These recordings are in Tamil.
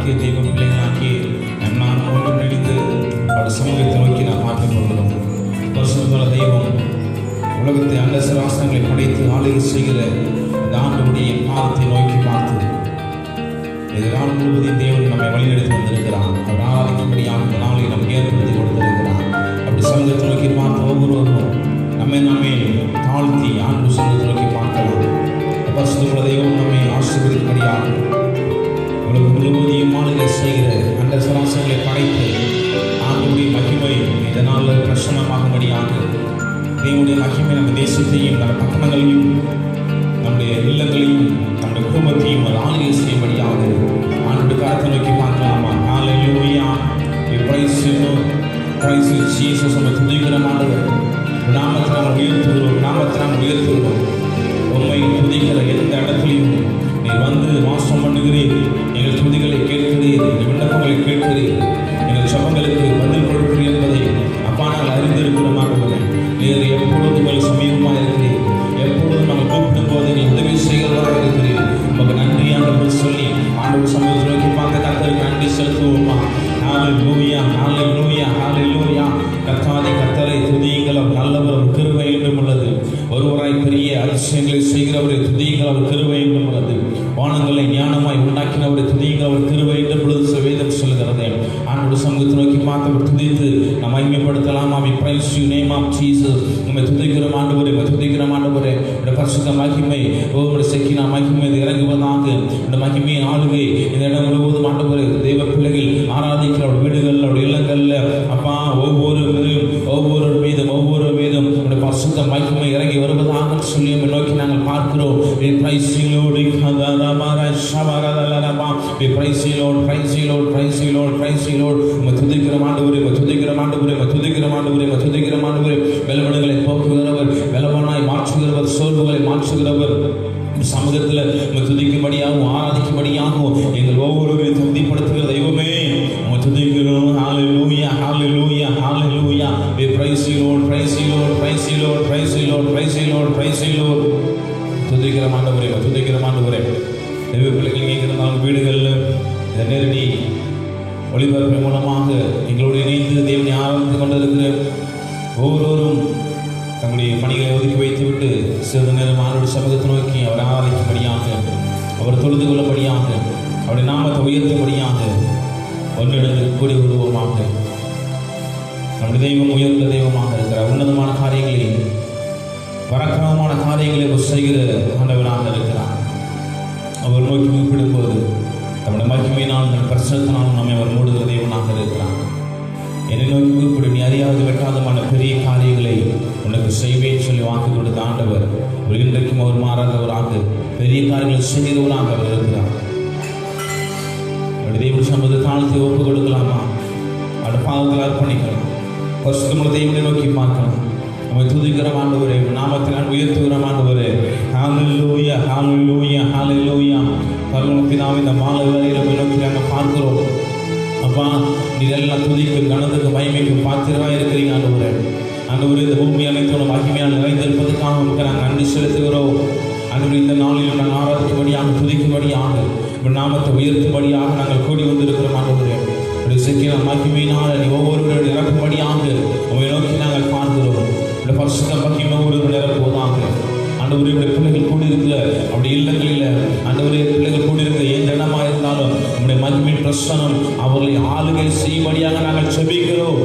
பிள்ளைகளாக்கி தெய்வ பிள்ளைகளாக்கி நாம் ஒன்று நினைத்து அவருடைய சமூகத்தை நோக்கி நாம் பார்த்துக் கொள்கிறோம். பரிசுத்த தெய்வம் உலகத்தை அண்ட சராசரங்களை படைத்து ஆளுகை செய்கிற இந்த ஆண்டவருடைய பாதத்தை நோக்கி பார்த்து இதனால் முழுவதும் தேவன் நம்மை வழிநடத்தி வந்திருக்கிறார். அவர் ஆராதிக்கும்படியாக இந்த நாளை நமக்கு ஏற்படுத்தி கொடுத்திருக்கிறார். அப்படி சமூகத்தை நோக்கி பார்த்து ஒவ்வொருவரும் நம்மை தாழ்த்தி ஆண்டு சமூகத்தை நோக்கி பார்க்கலாம். பரிசுத்த தெய்வம் நம்மை ஆசீர்வதிக்கும்படியாக உலகம் முழுவதையும் ஆளுகை செய்கிற அண்ட சராசரங்களை படைத்து ஆண்டுடைய மகிமை இந்த நாளில் பிரசன்னமாகும்படியாக தேவனுடைய மகிமை நம்ம தேசத்தையும் நம்ம பட்டணங்களையும் நம்முடைய இல்லங்களையும் நம்முடைய குடும்பத்தையும் ஆளுகை செய்யும்படியாக ஆண்டு காலத்தை நோக்கி பார்க்கலாமா? ஹல்லேலூயா. Praise Jesus. நம்ம துதிக்கிற ஆண்டவர் நாமத்தை நாம் உயர்த்துகிறோம், நாமத்தை நாம் உயர்த்துகிறோம். உண்மை துதிக்கிற எந்த இடத்துலையும் நீர் வந்து வாசம் பண்ணுகிறீர். எங்கள் துதிகளை கேட்கிறீர், எங்கள் விண்ணப்பங்களை கேட்கிறீர், எங்கள் சபங்களுக்கு பதில் கொடுக்கிறீர் என்பதை அப்பா நாங்கள் அறிந்திருக்கிறோம். ஆண்டவரே, நீர் எப்பொழுதும் எங்கள் சமீபமாக இருக்கிறீர். எப்பொழுதும் நாங்கள் கூப்பிடும் போது நீ உதவி செய்கிறவராக இருக்கிறீர். உங்களுக்கு நன்றி ஆண்டவர் சொல்லி ஆண்டவர் சமூகத்தை நோக்கி பார்த்த கர்த்தருக்கு நன்றி செலுத்துவோமா? ஹல்லேலூயா, ஹல்லேலூயா, ஹல்லேலூயா. கர்த்தாவே, கர்த்தரை துதியுங்கள், அவர் நல்லவர், அவர் கிருபை என்றும் உள்ளது. ஒருவராய் பெரிய அதிசயங்களை செய்கிறவரை துதியுங்கள், அவர் கிருபை என்றும் உள்ளது. வானங்களை ஞானமாய் உண்டாக்கினவரை துதியுங்கள், அவர் கிருபை என்றும் உள்ளது. வேதம் சொல்லுகிறது. ஆண்டவர் சமூகத்தை நோக்கி பார்த்து துதித்து நாம் மகிமைப்படுத்தலாம். We praise you, name of Jesus. உம்மை துதிக்கிறோம் ஆண்டவரே, உம்மை துதிக்கிறோம் ஆண்டவரே. உம்முடைய பரிசுத்த மகிமை, உம்முடைய செக்கினா மகிமை இறங்குவதாக. இந்த மகிமையின் ஆளுகை இந்த இடம் முழுவதும் ஆண்டவரே, தெய்வ பிள்ளைகள் ஆராதிக்கிற வீடுகளில், அவருடைய இல்லங்களில் அப்பா ஒவ்வொரு மீதும் உம்முடைய பரிசுத்த மகிமை இறங்கி வருவதாக சொல்லி உம்மை நோக்கி நாங்கள் பார்க்கிறோம். We praise you, Lord. We praise you, Lord. Praise you, Lord. Praise you, Lord. Praise you, Lord. உம்மை துதிக்கிறோம் ஆண்டவரே, உம்மை துதிக்கிறோம் ஆண்டவரே, உம்மை துதிக்கிறோம் ஆண்டவரே, உம்மை துதிக்கிறோம் ஆண்டவரே. பலவீனங்களை போக்குகிறவர், பலவானாய் மாற்றுகிறவர், சோர்வுகளை மாற்றுகிறவர். சமூகத்தில் உம்மை துதிக்கும்படியாகவும் ஆராதிக்கும்படியாகவும் எங்கள் ஒவ்வொருவரையும் துதிப்படுத்துகிற தெய்வமே உம்மை துதிக்கிறோம். ஹல்லேலூயா, ஹல்லேலூயா, ஹல்லேலூயா. We praise you, Lord. Praise you, Lord. Praise you, Lord. Praise you, Lord. Praise you, Lord. Praise you, Lord. துதிக்கிறோம் ஆண்டவரே, துதிக்கிறோம் ஆண்டவரே. தெய்வ பிள்ளைகள் எங்கிருந்தாலும் வீடுகளில் இந்த நேரடி ஒளிபரப்பின் மூலமாக எங்களோடு இணைந்து தேவனை ஆராதித்து கொண்டிருக்கிற ஒவ்வொருவரும் தங்களுடைய பணிகளை ஒதுக்கி வைத்துவிட்டு சிறிது நேரம் ஆண்டவருடைய சமூகத்தை நோக்கி அவர் ஆராதிக்கும்படியாக, அவர் தொழுது கொள்ளும்படியாக, அவருடைய நாமத்தை உயர்த்தும்படியாக ஒன்றிணைந்து கூடி வருவோமாக. நம்முடைய தெய்வம் உயர்ந்த தெய்வமாக இருக்கிறார். உன்னதமான காரியங்களை, பராக்கிரமமான காரியங்களை அவர் செய்கிற ஆண்டவராக இருக்கிறார். அவர் நோக்கி கூப்பிடும்போது நம்முடைய மகிமையினால் நம் பிரசனத்தினாலும் நம்மை அவர் மூடுகிற தெய்வனாக இருக்கிறார். என்னை நோக்கி கூப்பிடு, நீ அறியாது வெட்டாதமான பெரிய காரியங்களை உனக்கு செய்வேன் சொல்லி வாக்கு கொடுத்த ஆண்டவர் ஒரு இன்றைக்கும் அவர் மாறாதவராக பெரிய காரியங்களை செய்கிறவராக அவர் இருக்கிறார். அவருடைய தெய்வ சம்பந்த தாளத்தை ஒப்பு கொடுக்கலாமா? அவருடைய பாதத்தில் அர்ப்பணிக்கலாம். பரிசுத்தமுள்ள தெய்வத்தை நோக்கி பார்க்கலாம். நம்மை துதிக்கிற ஆண்டவரே, நாமத்தினால் உயர்த்துகிற ஆண்டவரே. ஹல்லேலூயா, ஹல்லேலூயா, ஹல்லேலூயா. பரலோகத்தினாவே, இந்த மாலை வேளையில நோக்கி நாங்கள் பார்க்கிறோம். அப்பா, நீர் எல்லாம் துதிக்கு, கனத்துக்கு, மகிமைக்கு பாத்திரமாக இருக்கிறீங்க ஆண்டவரே. ஆண்டவரே, இந்த பூமி அனைத்தும் மகிமையாக நிறைந்திருப்பதற்காக உங்களுக்கு நாங்கள் நன்றி செலுத்துகிறோம். ஆண்டவரே, இந்த நாளில் நாங்கள் ஆராதிக்கும்படியாக, துதிக்கும்படியாக, இப்போ நாமத்தை உயர்த்தும்படியாக நாங்கள் கூடி வந்திருக்கிறோம் ஆண்டவரே. செக்கின மகிமையினால் நீ ஒவ்வொருவரும் நிரப்பும்படியாக உங்களை நோக்கி நாங்கள் பார்க்கிறோம். இந்த பரிசுத்த மகிமை ஒவ்வொருவரும் நிரப்புவதாக. ஆண்டவரே, பிள்ளைகள் கூடியிருக்கிற அப்படி இல்லங்களில் ஆண்டவரே, பிள்ளைகள் கூடியிருக்கிற எந்த இடமாக இருந்தாலும் நம்முடைய மகிமையின் பிரசனம் அவர்களை ஆளுகை செய்யும்படியாக நாங்கள் செபிக்கிறோம்.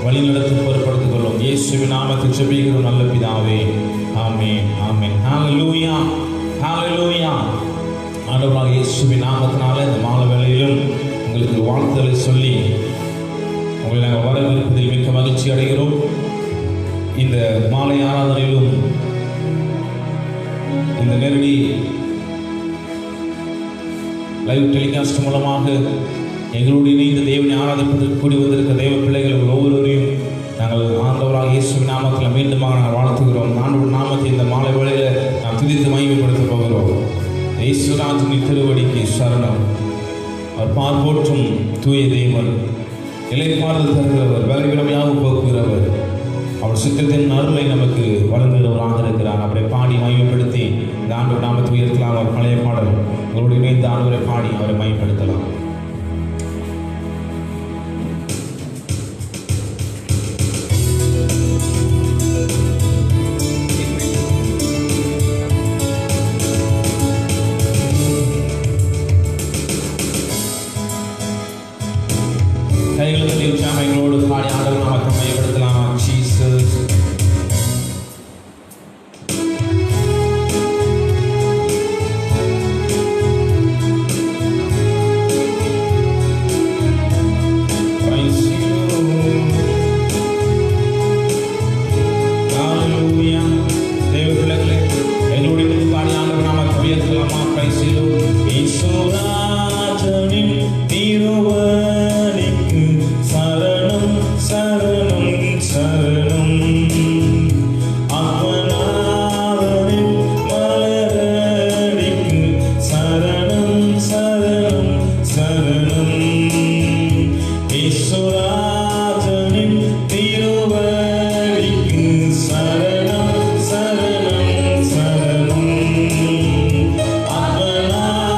வழிநடத்தி பொறுப்படுத்திக் கொள்ளும். இயேசுவின் நாமத்தில் செபிக்கிறோம் நல்ல பிதாவே. ஆமென், ஆமென். ஹல்லேலூயா, ஹல்லேலூயா. ஆண்டவராக இயேசுவின் நாமத்தினால இந்த மாலை வேளையிலும் உங்களுக்கு வாழ்த்துதலை சொல்லி உங்களை நாங்கள் வரவேற்பதில் மிக்க மகிழ்ச்சி அடைகிறோம். இந்த மாலை ஆராதனையிலும் இந்த நேரடி லைவ் டெலிகாஸ்ட் மூலமாக எங்களோடு இணைந்து தேவனை ஆராதிப்பதற்கு கூடி வந்திருக்க தேவ பிள்ளைகள் ஒவ்வொருவரையும் நாங்கள் ஆண்டவராக இயேசுவின் நாமத்தில் மீண்டுமாக நாங்கள் வாழ்த்துகிறோம். ஆண்டவர் நாமத்தை இந்த மாலை வேளையில் நாம் துதித்து மகிமைப்படுத்த போகிறோம். இயேசுராஜின் திருவடிக்கு சரணம். அவர் பார்ப்போற்றும் தூய தேவன், இலைப்பாறுதல் தருகிறவர், விளைவிடமையாக போக்குகிறவர், அவர் சித்தத்தின் அருளை நமக்கு வழங்குகிறவராக இருக்கிறார். அவரை பாடி மகிமைப்படுத்தி இந்த ஆண்டவர் நாமத்தை உயர்த்தலாம். அவர் பழைய பாடல் உங்களுடைய இணைந்த ஆண்டவரை பாடி அவரை மகிமைப்படுத்தலாம். ஈஸ்வராஜனின் திருவடிக்கு சரணம் சரணம் சரணம். ஆத்மநாதனின் மலரடிக்கு சரணம் சரணம் சரணம். ஈஸ்வராஜனின் திருவடிக்கு சரணம் சரணம் சரணம். ஆத்மநாதனின்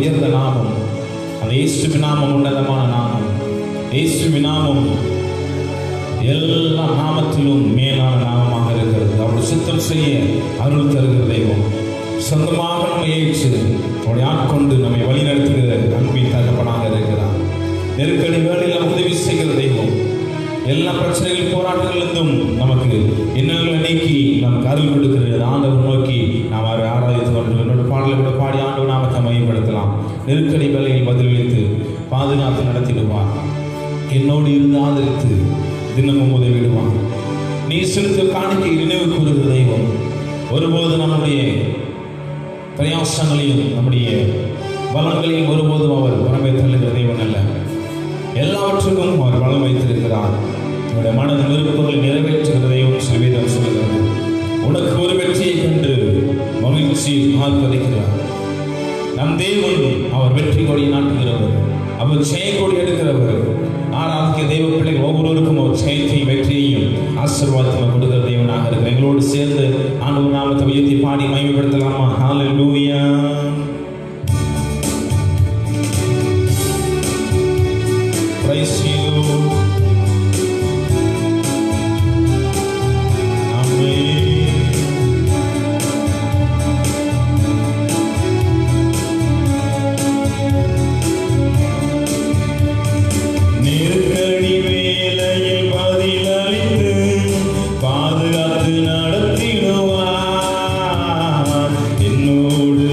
உயர்ந்த நாமம். அந்த இயேசுவின் நாமம் உன்னதமான நாமம். இயேசுவின் நாமம் எல்லா நாமத்திலும் மேலான நாமமாக இருக்கிறது. அவருடைய சுத்தம் செய்ய அருள் தருகிற தெய்வம். சொந்தமாக நம்மை ஏற்று அவருடைய ஆட்கொண்டு நம்மை வழி நடத்துகிற அன்பின் தகப்பனாக இருக்கிறார். நெருக்கடி வேளையில் உதவி செய்கிற தெய்வம். எல்லா பிரச்சனைகள் போராட்டங்களிலிருந்தும் நமக்கு இன்னல்களை நீக்கி நமக்கு அருள் கொடுக்கிறது. ஆண்டவர் நோக்கி நாம் அவரை ஆராதித்து கொண்டு என்னோட பாடலை கூட பாடி ஆண்டவர் நாமத்தை மையப்படுத்தலாம். நெருக்கடி வேளையில் பதிலளித்து பாதுகாத்து நடத்திடுவார். என்னோடு இருந்து ஆதரித்து தினமும் உதவிடுவான். நீ செலுத்த காணிக்கை நினைவு கூறுகிற தெய்வம். ஒருபோது நம்முடைய பிரயாசங்களையும் நம்முடைய பலங்களையும் ஒருபோதும் அவர் புறமே தள்ளுகிற தெய்வம் அல்ல. எல்லாவற்றுக்கும் அவர் பலம் வைத்திருக்கிறார். உன்னுடைய மனது விருப்பங்களை நிறைவேற்றுகிற தெய்வம் சிறுவேதம் சொல்கிறது. உனக்கு ஒரு வெற்றியை கண்டு மகிழ்ச்சியில் ஆர்ப்பரிக்கிறார். நம் தேவன் அவர் வெற்றி கொடி நாட்டுகிறவர். அவர் செயற்கொடி எடுக்கிறவர். ஆராதிக்க தெய்வ பிள்ளைகள் ஒவ்வொருவருக்கும் ஒரு செயற்கையும் வெற்றியையும் ஆசீர்வாதத்தில் கொடுக்கிற தெய்வனாக இருக்கிற எங்களோடு சேர்ந்து ஆண்டவர் நாமத்தை உயர்த்தி பாடி மகிமைப்படுத்தலாமா? ஹல்லேலூயா. Praise you. பாதுகாத்து நடத்திடுவார். என்னோடு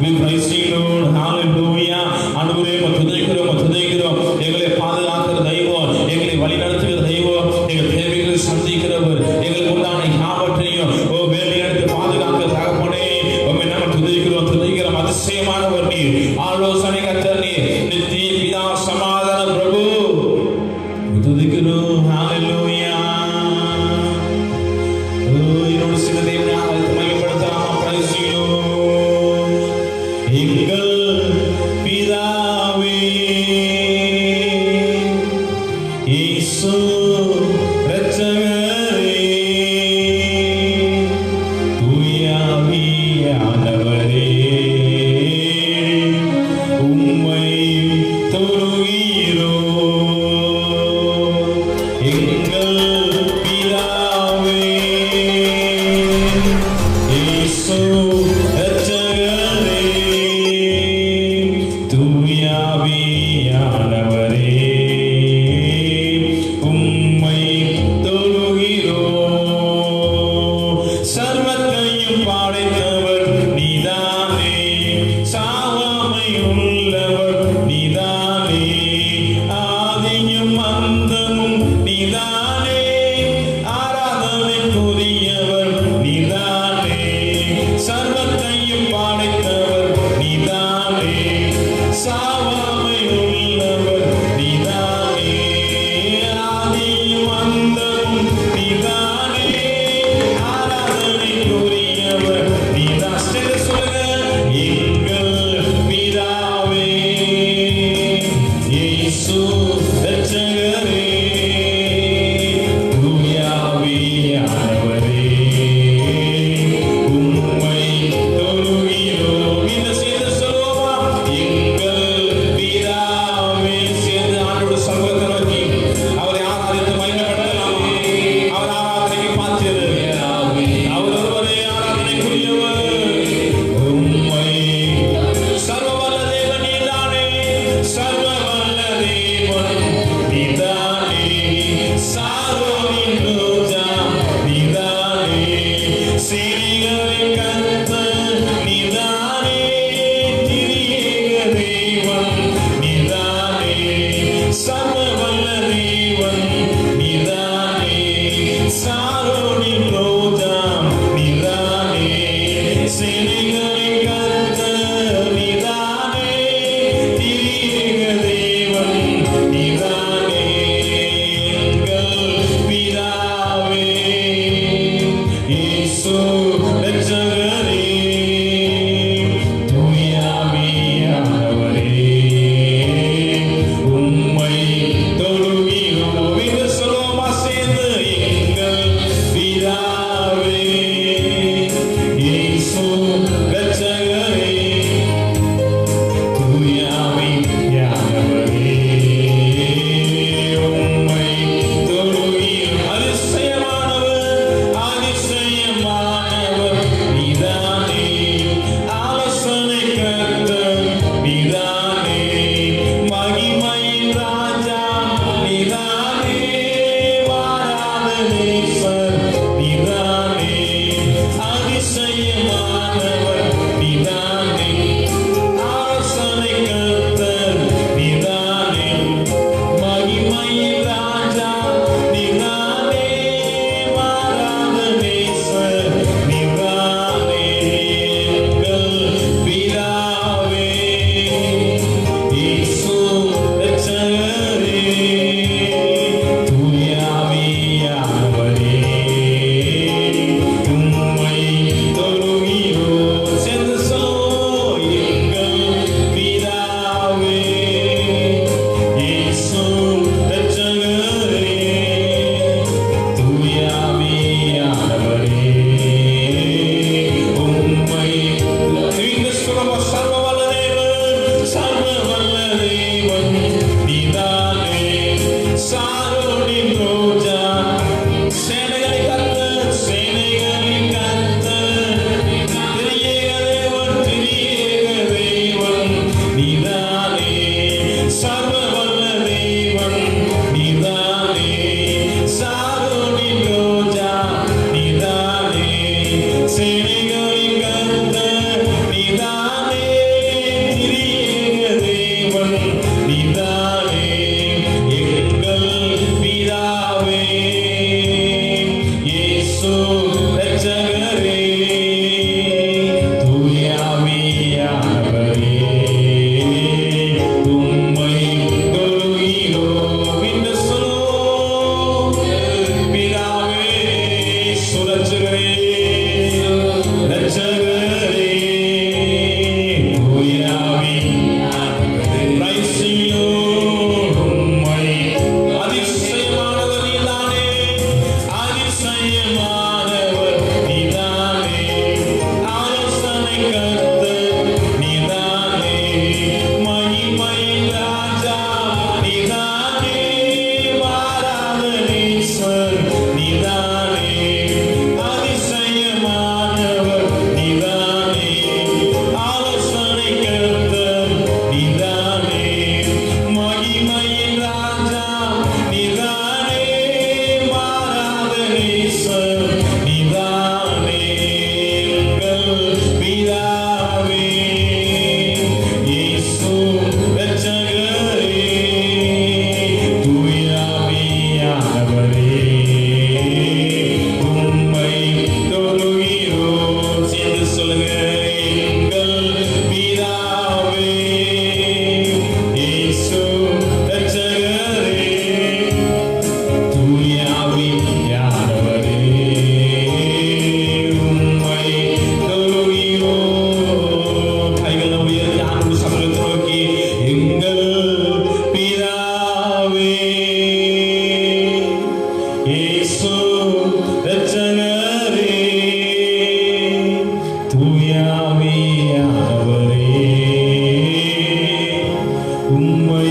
We praise you, Lord. Hallelujah. Anugraham, Thudaikuram, இயேசு இரட்சகரே, தூய ஆவியானவரே, உம்மை தொழுகிறோம். எங்கள் பிதாவே, இயேசு இரட்சகரே, தூய ஆவியானவரே, உம்மை தொழுகிறோம். சர்வத்தையும் படைத்தவர் நீதானே, சாவாமை உள்ளவர் நீதானே, ஆதியும் அந்தமும் நீதானே, ஆராதனைக்குரியவர் நீதானே, சர்வத்தையும் படைத்தவர் நீதானே, சாவாமை உள்ளவர் நீதானே,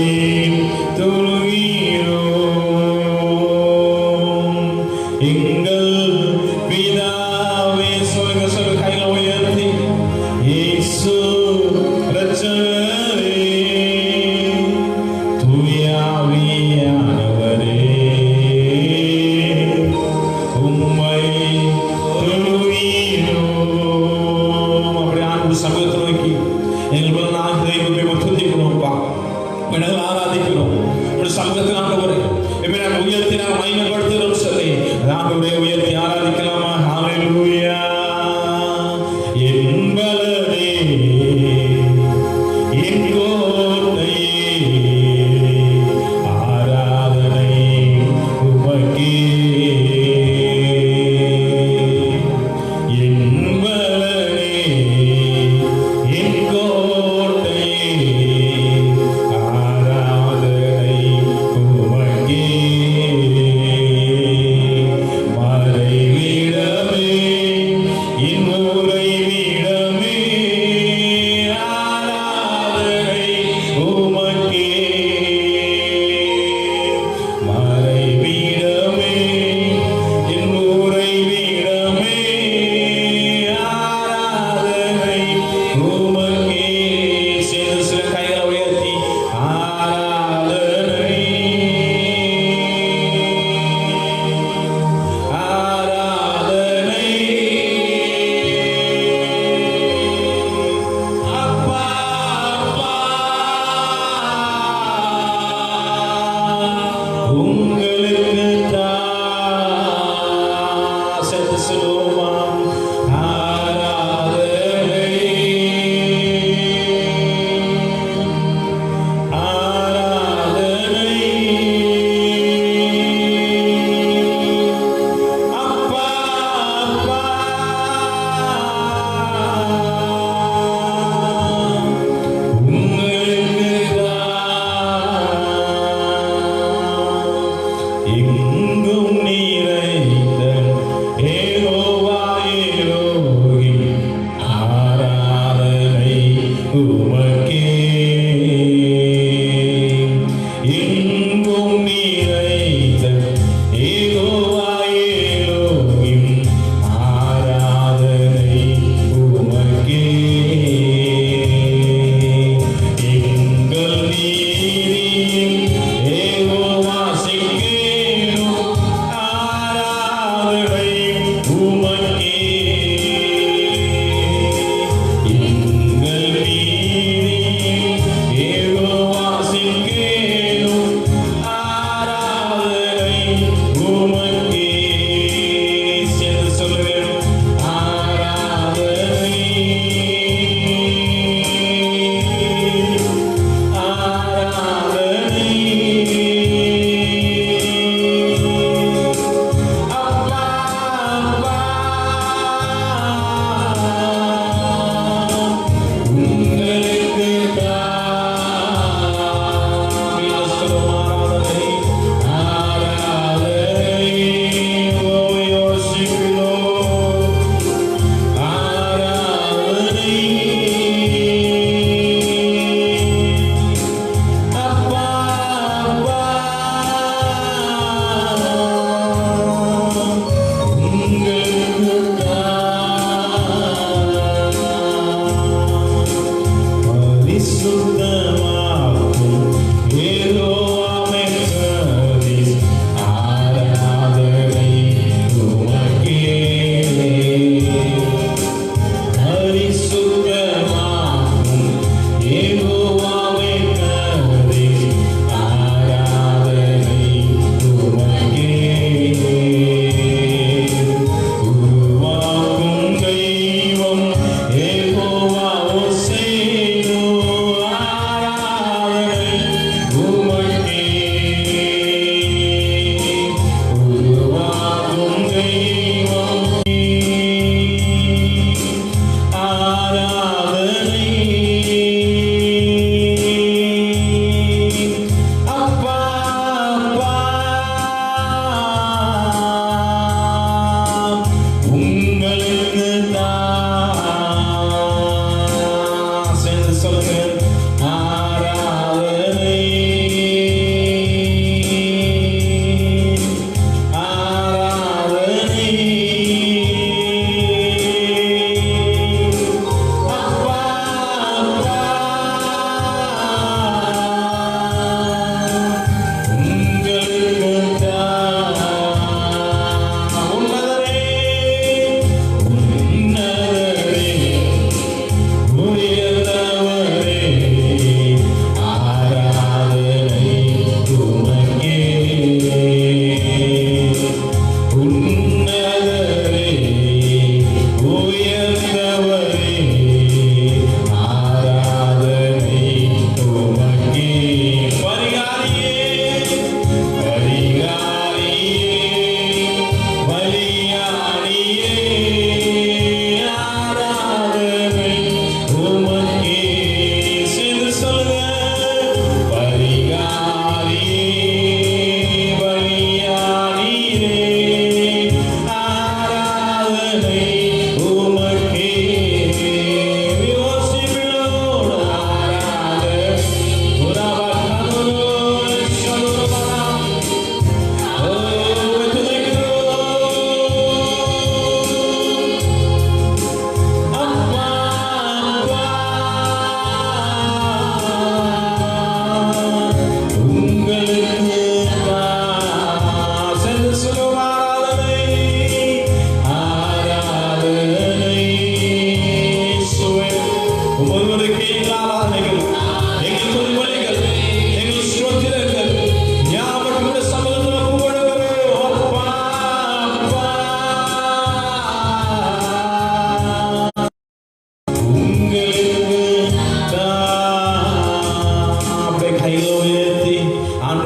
Hare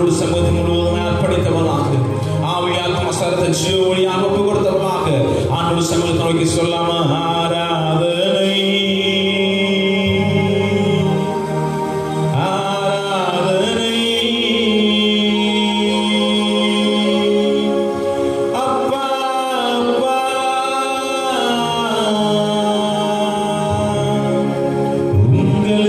ஆண்டோடு சமூகத்தை முழுவதும் அர்ப்பணித்தவர்களாக, ஆவியாத்ம சரத்தை ஜீவனியாக ஒப்பு கொடுத்தவர்களாக ஆண்டோடு சமூகத்தை நோக்கி சொல்லாம ஆராதனை ஆராதனை அப்பா அப்பா உங்களுக்கு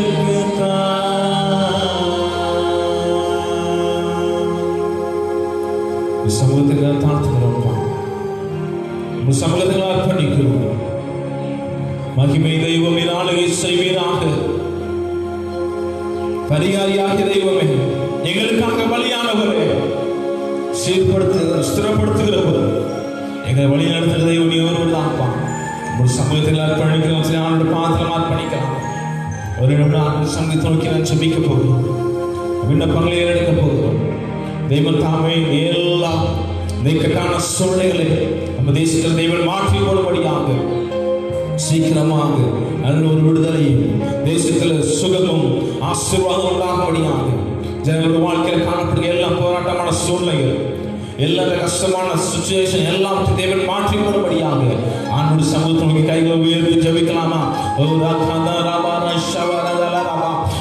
சமூகத்துக்கு தாழ்த்துகிறோம்ப்பா, உங்கள் சமூகத்தில் அர்ப்பணிக்கிறோம். மகிமை தெய்வமே ஆளுகை செய்வீராக. பரிகாரியாக தெய்வமே, எங்களுக்காக பலியானவரே, சீர்படுத்துகிறவர், ஸ்திரப்படுத்துகிறவர், எங்களை வழி நடத்துகிற தெய்வம் நீ ஒருவர் தான்ப்பா. ஒரு சமூகத்தில் அர்ப்பணிக்கிறோம், சில ஆண்டு பாத்திரம் அர்ப்பணிக்கலாம். ஒரு நிமிடம் ஆண்டு சங்கத்தை நோக்கி நான் ஜெபிக்க போகிறோம், விண்ணப்பங்களை ஏறெடுக்க போகிறோம். தெய்வம் தாமே எல்லா இக்கட்டான சூழ்நிலைகளை நம்ம தேசத்தில் தெய்வம் மாற்றி போடும்படியாக சீக்கிரமாக நல்ல ஒரு விடுதலையும் தேசத்தில் சுகமும் ஆசீர்வாதம் உண்டாகும்படியாக ஜனங்களுடைய வாழ்க்கையில் காணப்படுகிற எல்லா போராட்டமான சூழ்நிலைகள், எல்லா கஷ்டமான சிச்சுவேஷன் எல்லாம் தேவன் மாற்றி போடும்படியாக ஆண்டோடு சமூகத்தை கைகளை உயர்த்தி ஜெபிக்கலாமா?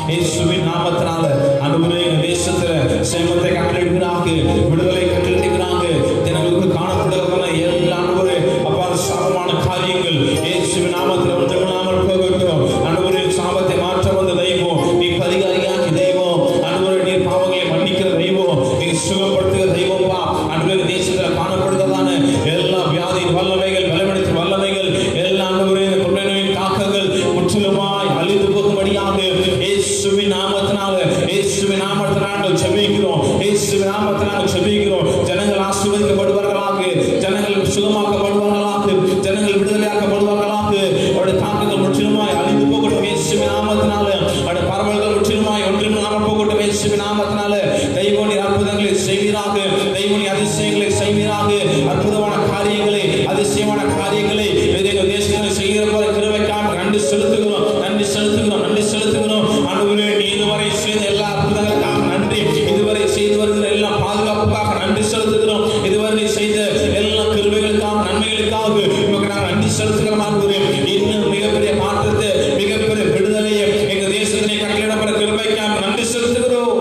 இயேசுவின் நாமத்தினால ஆண்டவரே எங்கள் தேசத்தில் சேமத்தை கட்டளையிடுகிறாங்க, விடுதலை கட்டளையிடுகிறாங்க. ஜனங்களுக்கு காணப்படுகிற எல்லா ஆண்டவரே அப்பா சாபமான காரியங்கள் இயேசுவின் நாமத்தில் ஒன்றுமில்லாமல் போகட்டும். ஆண்டவரே சாபத்தை மாற்ற வந்த தெய்வம் நீ பரிகாரியாக்கி தெய்வம், ஆண்டவரே நீர் பாவங்களை மன்னிக்கிற தெய்வம், நீ சுகப்படுத்துகிற தெய்வம்பா. ஆண்டவரே தேசத்தில் காணப்படுகிறதான எல்லா வியாதியின் வல்லமைகள், பலவீனத்தின் வல்லமைகள் எல்லா ஆண்டவரே கொள்ளையின் தாக்கங்கள் முற்றிலுமாய் அழிந்து போகும்படியாக இயேசுவின் நாமத்தினால இயேசுவின் நாமத்தினால் ஜெபிக்கிறோம், இயேசுவின் நாமத்தினால் ஜெபிக்கிறோம். ஜனங்கள் ஆசீர்வதிக்கப்படுவார்களாக, ஜனங்கள் சுகமாக்கப்படுவார்களாக, ஜனங்கள் விடுதலையாக்கப்படுவார்களாக. அவருடைய தாக்கங்கள் முற்றிலுமாய் அழிந்து போகட்டும் இயேசுவின் நாமத்தினால. அவருடைய பரவல்கள் முற்றிலுமாய் ஒன்றுமில்லாமல் போகட்டும் இயேசுவின் நாமத்தினால. தெய்வனி அற்புதங்களை செய்வீராக, தெய்வனி அதிசயங்களை செய்வீராக. அற்புதமான காரியங்களை, அதிசயமான காரியங்களை எங்கள் தேசத்தில் செய்கிற போல கிருபைக்காக நன்றி செலுத்துகிறோம், நன்றி செலுத்துகிறோம், நன்றி செலுத்துகிறோம். ஆண்டவரே நீ இதுவரை செய்த எல்லா அற்புதங்களுக்காக நன்றி, இதுவரை செய்து வருகிற எல்லா பாதுகாப்புக்காக நன்றி செலுத்துகிறோம், இதுவரை நீ செய்த எல்லா கிருபைகளுக்காக நன்மைகளுக்காக உமக்கு நாங்கள் நன்றி செலுத்துகிறோம். ஆண்டவரே இன்னும் மிகப்பெரிய மாற்றத்தை, மிகப்பெரிய விடுதலையை எங்கள் தேசத்திலே கட்டளையிடப்பட கிருபைக்காக நன்றி செலுத்துகிறோம்.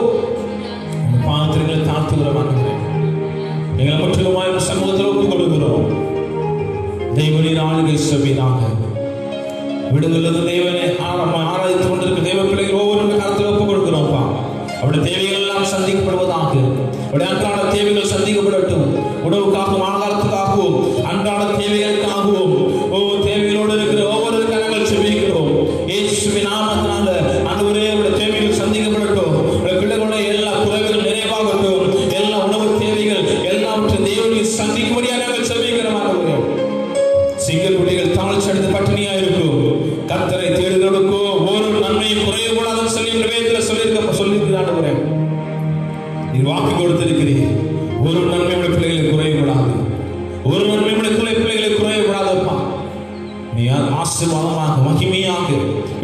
பாத்திரங்களை தாழ்த்துகிறோம். ஆண்டவரே எங்களை முற்றிலுமாய் சமூகத்தில் ஒப்புக் கொடுக்கிறோம். தெய்வனின் ஆளுகை செய்வீராக. விடுதலை தேவனை ஆராதித்துக் கொண்டிருக்க தேவ பிள்ளைகள் ஒவ்வொரு காலத்தில் ஒப்புக் கொடுக்கிறோம்ப்பா. அவருடைய தேவைகள் எல்லாம் சந்திக்கப்படுவதாக, அவருடைய அன்றாட தேவைகள் சந்திக்கப்படட்டும். உணவுக்காகவும் ஆகாரத்துக்காகவும் அன்றாட தேவைகளுக்காகவும் ஒவ்வொரு தேவைகளோடு இருக்கிற ஒவ்வொரு கரங்கள் செபிக்கிறோம் இயேசுவின் நாமத்தினால. ஆண்டவரே அவருடைய தேவைகள் சந்திக்கப்படட்டும், அவருடைய பிள்ளைகளுடைய எல்லா குறைவுகள் நிறைவாகட்டும், எல்லா உணவு தேவைகள் எல்லாவற்றையும் தேவனை சந்திக்கும்படியாக நாங்கள் செபிக்கிறோம். ஆண்டவரே சிங்கக்குட்டிகள் தாழ்ச்சி பட்டினியா இருக்கும், கர்த்தரை தேடுகிறவர்களுக்கோ ஒரு நன்மையும் குறையக்கூடாதுன்னு சொல்லி வேதத்தில் சொல்லியிருக்கிறார். நீ வாக்கு கொடுத்திருக்கிறீர், ஒரு நன்மை உடைய பிள்ளைகளை குறையக்கூடாது, ஒரு நன்மை உடைய பிள்ளைகளை குறையக்கூடாதுப்பா. நீ ஆசீர்வாதமாக மகிமையாக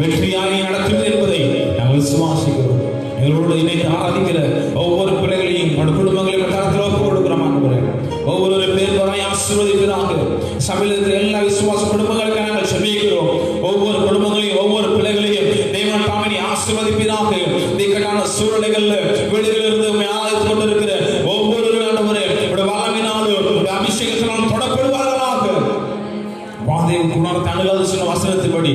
வெற்றியாக நடத்துவது என்பதை நாங்கள் விசுவாசிக்கிறோம். எங்களோடு இணைந்து ஆராதிக்கிற ஒவ்வொரு பிள்ளைகளையும் குடும்பங்களையும் தரத்தில் ஒப்புக் கொடுக்கிறோம். ஒவ்வொரு பேர் வரை ஆசீர்வதிக்கிறாங்க. சபையில் இருக்கிற எல்லா விசுவாச குடும்பங்களுக்கு நாங்கள் செபிக்கிறோம். ஒவ்வொரு குடும்பங்களையும் ஒவ்வொரு பிள்ளைகளையும் தேவன் தாமே ஆசீர்வதிப்பீராக. இக்கட்டான சூழ்நிலைகள்ல வீடுகளிலிருந்து ஆராய்த்து கொண்டிருக்கிற ஒவ்வொரு வல்லமையினாலும் அபிஷேகத்தினாலும் தொடப்படுவார்களாக. வாதையும் குணத்தை அணுகாது சொன்ன வசனத்தின்படி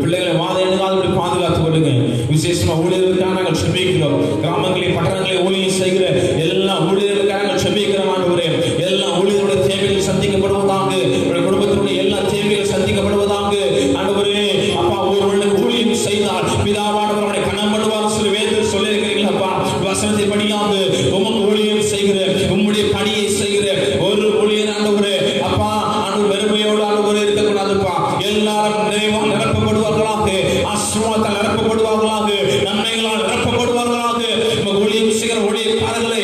பிள்ளைகளை வாதை அணுகாது பாதுகாத்துக் கொள்ளுங்க. விசேஷமா ஊழியர்களுக்காக நாங்கள் செபிக்கிறோம். கிராமங்களில் பட்டணங்களில் ஊழியம் செய்கிற எல்லா ஊழியர்களுக்காக நாங்கள் செபிக்கிறோம். ஆண்டவரே எல்லா ஊழியர்களுடைய தேவைகள் சந்திக்கப்படுவதாக, குடும்பத்தினுடைய எல்லா தேவைகள் சந்திக்கப்படுவதாக. ஆண்டவரே அப்பா ஒருவர்களுக்கு ஊழியம் செய்தால் பிதாவானவர் அவனை கணம் பண்ணுவார் சொல்லி வேதத்தில் சொல்லியிருக்கிறீர்கள். அப்பா வசனத்தை படியாக உமக்கு ஊழியம் செய்கிற உம்முடைய பணியை செய்கிற ஒரு ஊழியர் ஆண்டவரே அப்பா ஆண்டவர் வெறுமையோடு ஆண்டவரே இருக்கக்கூடாதுப்பா. எல்லாரும் நிறைவாக நிரப்பப்படுவார்களாக, ஆசீர்வாதத்தால் நிரப்பப்படுவார்களாக, நன்மைகளால் நிரப்பப்படுவார்களாக. ஊழியம் செய்கிற ஊழியக்காரர்களை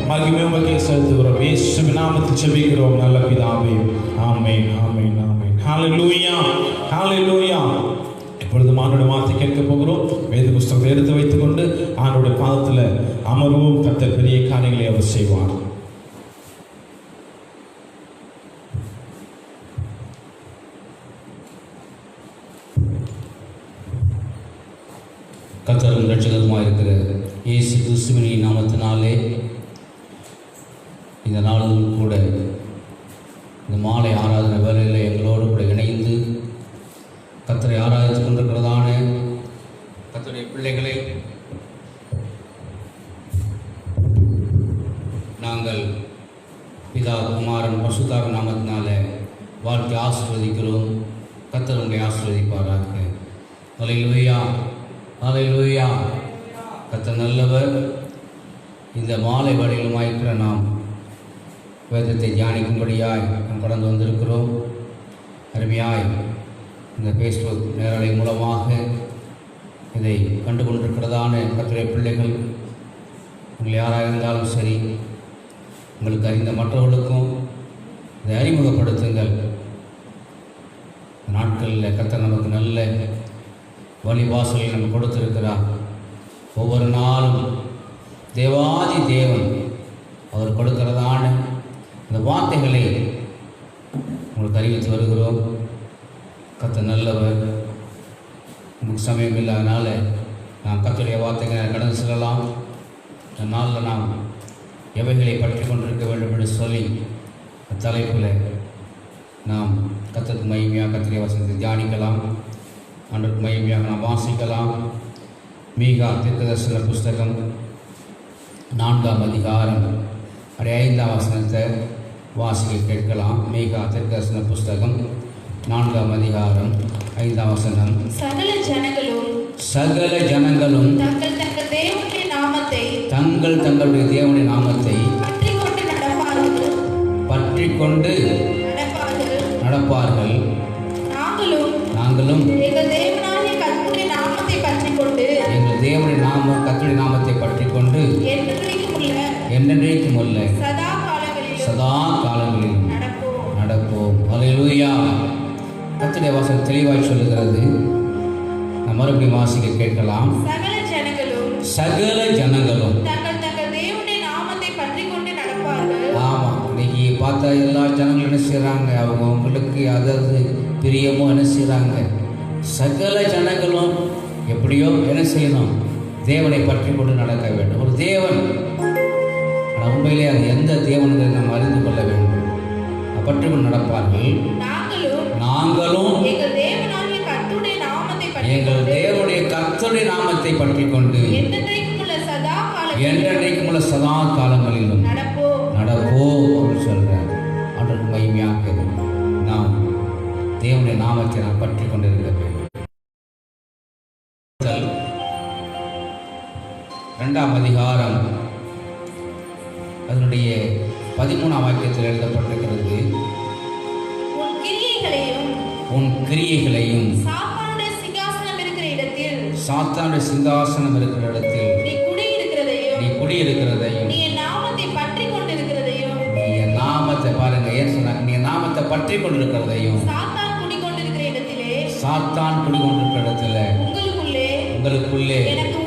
மகிமை உமக்கே செலுத்துகிறோம். இயேசுவின் நாமத்தில் ஜெபிக்கிறோம் நல்ல பிதாவே. ஆமென், ஆமென், ஆமென். ஹல்லேலூயா, ஹல்லேலூயா. இப்பொழுது ஆண்டவருடைய வார்த்தை கேட்க போகிறோம். வேத புஸ்தகத்தை எடுத்து வைத்துக்கொண்டு ஆண்டவருடைய பாதத்தில் அமர்வும். கர்த்தர் பெரிய காரியங்களை அவர் செய்வார். கர்த்தரும் இரட்சகருமாய் இருக்கிற இயேசு கிறிஸ்துவின் நாமத்தினாலே இந்த நாளும் கூட இந்த மாலை ஆராதனை வேளையில் எங்களோடு கூட இணைந்து கர்த்தரை ஆராதித்துக் கொண்டிருக்கிறதான கர்த்தருடைய பிள்ளைகளை நாங்கள் பிதா குமாரன் பரிசுத்தாவின் நாமத்தினால வாழ்க்கை ஆசீர்வதிக்கிறோம். கர்த்தர் உங்களை ஆசீர்வதிப்பாராக. அல்லேலூயா, அல்லேலூயா. கர்த்தர் நல்லவர். இந்த மாலை வேளையிலுமாயிருக்கிற நாம் வேதத்தை தியானிக்கும்படியாய் நாம் கடந்து வந்திருக்கிறோம். அருமையாய் இந்த ஃபேஸ்புக் நேரலை மூலமாக இதை கண்டு கொண்டிருக்கிறதான கர்த்தருடைய பிள்ளைகள் உங்கள் யாராக இருந்தாலும் சரி, உங்களுக்கு அறிந்த மற்றவர்களுக்கும் இதை அறிமுகப்படுத்துங்கள். நாட்களில் கர்த்தர் நமக்கு நல்ல வழிவாசலை நம்ம கொடுத்திருக்கிறார். ஒவ்வொரு நாளும் தேவாதி தேவன் அவர் கொடுக்கிறதான இந்த வார்த்தைகளை உங்களுக்கு அறிவித்து வருகிறோம். கர்த்தர் நல்லவர். நமக்கு சமயம் இல்லாதனால நாம் கர்த்தருடைய வார்த்தைகளை கடந்து செல்லலாம். இந்த நாளில் நாம் எவைகளை பற்றி கொண்டிருக்க வேண்டும் என்று சொல்லி தலைப்பில் நாம் கர்த்தருக்கு மகிமையாக கர்த்தருடைய வசனத்தை தியானிக்கலாம். அன்றைக்கு மகிமையாக நாம் வாசிக்கலாம். மீகா தீர்க்கதரிசன புஸ்தகம் 4ஆம் அதிகாரம் 5ஆம் வசனத்தை வாசிக்க கேட்கலாம். மீகா தீர்க்கதரிசன புஸ்தகம் 4ஆம் அதிகாரம் 5ஆம் வசனம். சகல ஜனங்களும் தங்கள் தங்களுடைய தேவனுடைய நாமத்தை பற்றிக்கொண்டு நடப்பார்கள். நாங்களும் எங்கள் தேவனுடைய கர்த்தருடைய நாமத்தை பற்றிக்கொண்டு என்றென்றைக்கும் உள்ள சதா காலங்களிலும் நடப்போம். அல்லேலூயா. கர்த்தருடைய வாசகம் தெளிவாய் சொல்லுகிறது. நாம் மறுபடியும் வாசிக்க கேட்கலாம். சகல ஜனங்களும் ஆமா, இன்னைக்கு பார்த்தா எல்லா ஜனங்களும் என்ன செய்யறாங்க, அவங்களுக்கு அதாவது பிரியமோ என்ன செய்யறாங்க. சகல ஜனங்களும் எப்படியோ என்ன செய்யணும், தேவனை பற்றி கொண்டு நடக்க வேண்டும். ஒரு தேவன், ஆனால் உண்மையிலே அது எந்த தேவன்களை நாம் அறிந்து கொள்ள வேண்டும். பற்றி கொண்டு நடப்பார்கள். நாங்களும் எங்கள் தேவனுடைய கர்த்தருடைய நாமத்தை பற்றி கொண்டு என்றென்றைக்கும் உள்ள சதா காலங்களிலும் நடப்போம் சொல்றார். அதற்கு மகிமையாக நாம் தேவனுடைய நாமத்தை நாம் பற்றி கொண்டிருக்க வேண்டும். 2ஆம் அதிகாரம் அதனுடைய 13ஆம் வாக்கியத்தில் எழுதப்பட்டிருக்கிறது. உன் கிரியைகளையும் சாத்தானுடைய சிங்காசனம் இருக்கிற இடத்தில் நீ குடியிருக்கிறதையும் நீ என் நாமத்தை பாருங்க, ஏன் சொன்னாங்க, நீ நாமத்தை பற்றி கொண்டிருக்கிறதையும் சாத்தான் குடிக்கொண்டிருக்கிற இடத்துல உங்களுக்குள்ளே எனக்கு